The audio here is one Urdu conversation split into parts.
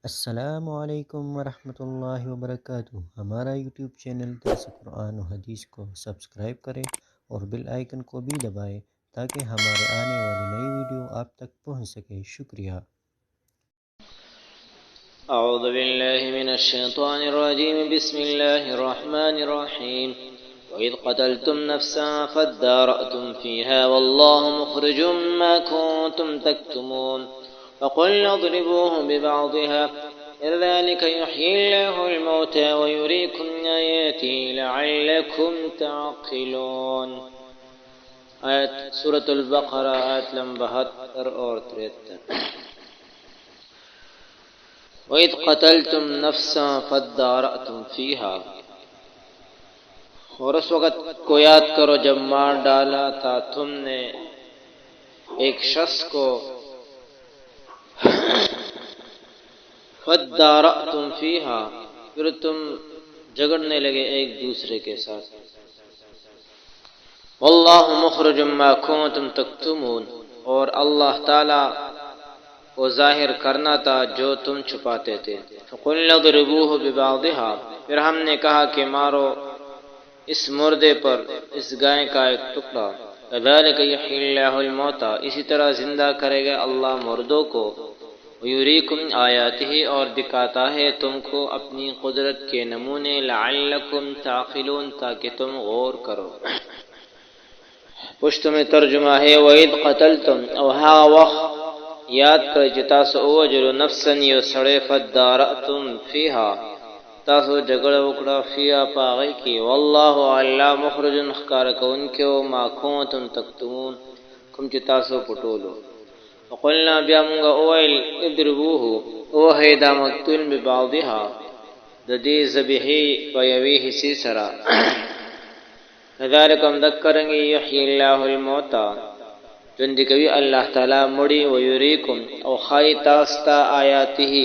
السلام علیکم ورحمۃ اللہ وبرکاتہ۔ ہمارا یوٹیوب چینل درس قرآن و حدیث کو سبسکرائب کریں اور بیل آئیکن کو بھی دبائیں تاکہ ہمارے آنے والی نئی ویڈیو آپ تک پہنچ سکے۔ شکریہ۔ اعوذ باللہ من الشیطان الرجیم، بسم اللہ الرحمن الرحیم۔ وَإِذْ قَتَلْتُمْ نَفْسًا فَادَّارَأْتُمْ فِيهَا وَاللَّهُ مُخْرِجٌ مَا كُنتُمْ تَكْتُمُونَ فَقُلْنَا اضْرِبُوهُ بِبَعْضِهَا كَذَلِكَ يُحْيِي اللَّهُ الْمَوْتَىٰ وَيُرِيكُمْ آيَاتِهِ لَعَلَّكُمْ تَعْقِلُونَ۔ آیت سورۃ البقرہ، آیت نمبر 72 اور 73۔ وَإِذْ قَتَلْتُمْ نَفْسًا فَادَّارَأْتُمْ فِيهَا، اور اس وقت کو یاد کرو جب مار ڈالا تھا تم نے ایک شخص کو، فَادَّارَأْتُمْ فِيهَا، پھر تم جھگڑنے لگے ایک دوسرے کے ساتھ۔ وَاللَّهُ مُخْرِجٌ مَا كُنتُمْ تَكْتُمُونَ، اور اللہ تعالی کو ظاہر کرنا تھا جو تم چھپاتے تھے۔ فَقُلْنَا اضْرِبُوهُ بِبَعْضِهَا، پھر ہم نے کہا کہ مارو اس مردے پر اس گائے کا ایک ٹکڑا۔ كَذَلِكَ يُحْيِي اللَّهُ الْمَوْتَىٰ، اسی طرح زندہ کرے گا اللہ مردوں کو۔ وَيُرِيكُمْ آيَاتِهِ، اور دکھاتا ہے تم کو اپنی قدرت کے نمونے۔ لَعَلَّكُمْ تَعْقِلُونَ، تاکہ تم غور کرو۔ پشت میں ترجمہ ہے، وَإِذْ قَتَلْتُمْ، او ہا وقت یاد کر چې تاسو ووجلو نفسن یو سړی، فَادَّارَأْتُمْ فِيهَا، تاسو جګړه وکړه، فِيهَا پاغی کی، والله الله مخرج ښکار کوونکی و، ما کنتم تکتمون، کوم چې تاسو پټولو۔ فقلنا، بیا مونږ اویل، اضربوه، اوهی دا مقتول ببعضها، د دې ذبیحې په یوې حصې سره۔ کذالک هم دکرنگی یحیی الله الموتى، ژوندی کوي اللہ تعالی مړي، ویریکم، او خای تاستا آیاته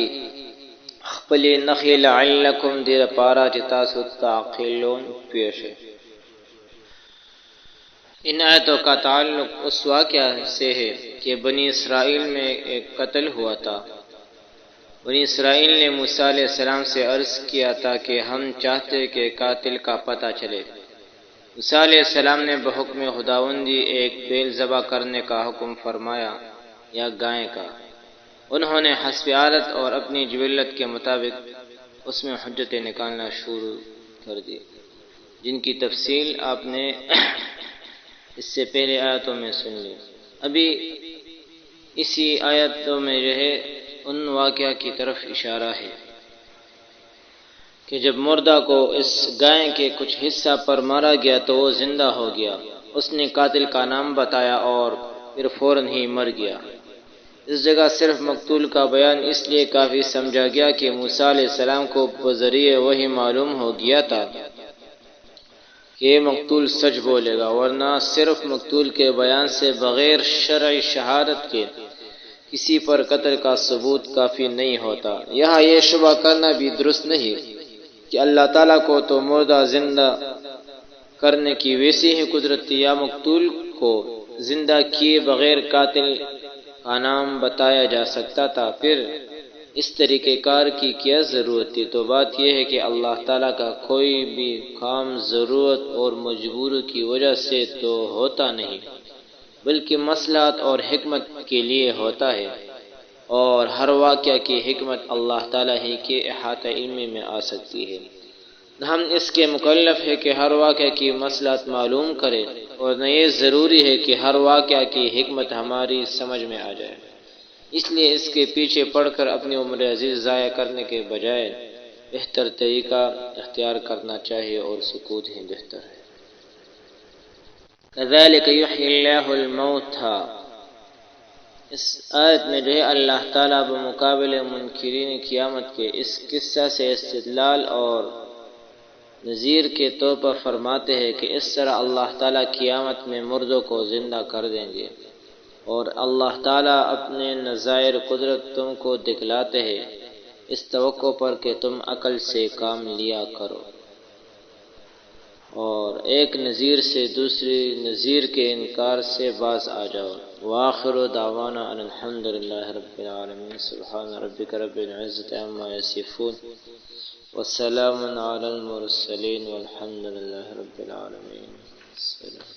خپلې نښې، لعلکم دې لپاره چې تاسو تعقلون پوه شئ۔ ان آیتوں کا تعلق اس واقعہ سے ہے کہ بنی اسرائیل میں ایک قتل ہوا تھا۔ بنی اسرائیل نے موسیٰ علیہ السلام سے عرض کیا تھا کہ ہم چاہتے کہ قاتل کا پتہ چلے۔ موسیٰ علیہ السلام نے بحکم خداوندی ایک بیل ذبح کرنے کا حکم فرمایا، یا گائے کا۔ انہوں نے حسب عادت اور اپنی جبلت کے مطابق اس میں حجتیں نکالنا شروع کر دی، جن کی تفصیل آپ نے اس سے پہلے آیتوں میں سن لی۔ ابھی اسی آیتوں میں ان واقعہ کی طرف اشارہ ہے کہ جب مردہ کو اس گائے کے کچھ حصہ پر مارا گیا تو وہ زندہ ہو گیا۔ اس نے قاتل کا نام بتایا اور پھر فوراً ہی مر گیا۔ اس جگہ صرف مقتول کا بیان اس لیے کافی سمجھا گیا کہ موسیٰ علیہ السلام کو بذریعہ وحی معلوم ہو گیا تھا کہ یہ مقتول سچ بولے گا، ورنہ صرف مقتول کے بیان سے بغیر شرعی شہادت کے کسی پر قتل کا ثبوت کافی نہیں ہوتا۔ یہاں یہ شبہ کرنا بھی درست نہیں کہ اللہ تعالیٰ کو تو مردہ زندہ کرنے کی ویسی ہی قدرت تھی، یا مقتول کو زندہ کیے بغیر قاتل کا نام بتایا جا سکتا تھا، پھر اس طریقہ کار کی کیا ضرورت تھی؟ تو بات یہ ہے کہ اللہ تعالیٰ کا کوئی بھی کام ضرورت اور مجبوری کی وجہ سے تو ہوتا نہیں، بلکہ مصلحت اور حکمت کے لیے ہوتا ہے، اور ہر واقعہ کی حکمت اللہ تعالیٰ ہی کے احاطہ علمی میں آ سکتی ہے۔ ہم اس کے مکلف ہے کہ ہر واقعہ کی مصلحت معلوم کرے، اور نہ یہ ضروری ہے کہ ہر واقعہ کی حکمت ہماری سمجھ میں آ جائے۔ اس لیے اس کے پیچھے پڑھ کر اپنی عمر عزیز ضائع کرنے کے بجائے بہتر طریقہ اختیار کرنا چاہیے، اور سکوت ہی بہتر ہے۔ كذلك يحيي الله الموتى، اس آیت میں اللہ تعالیٰ بمقابل منکرین قیامت کے اس قصہ سے استدلال اور نذیر کے طور پر فرماتے ہیں کہ اس طرح اللہ تعالیٰ قیامت میں مردوں کو زندہ کر دیں گے، اور اللہ تعالیٰ اپنے نظائر قدرت تم کو دکھلاتے ہیں اس توقع پر کہ تم عقل سے کام لیا کرو۔ اور ایک نذیر سے دوسری نذیر کے انکار سے باز آ جاؤ۔ وآخر دعوانا ان الحمد للہ رب العالمین۔ سبحان ربک رب العزت عما یصفون وسلام علی المرسلین والحمد للہ رب العالمین۔ السلام۔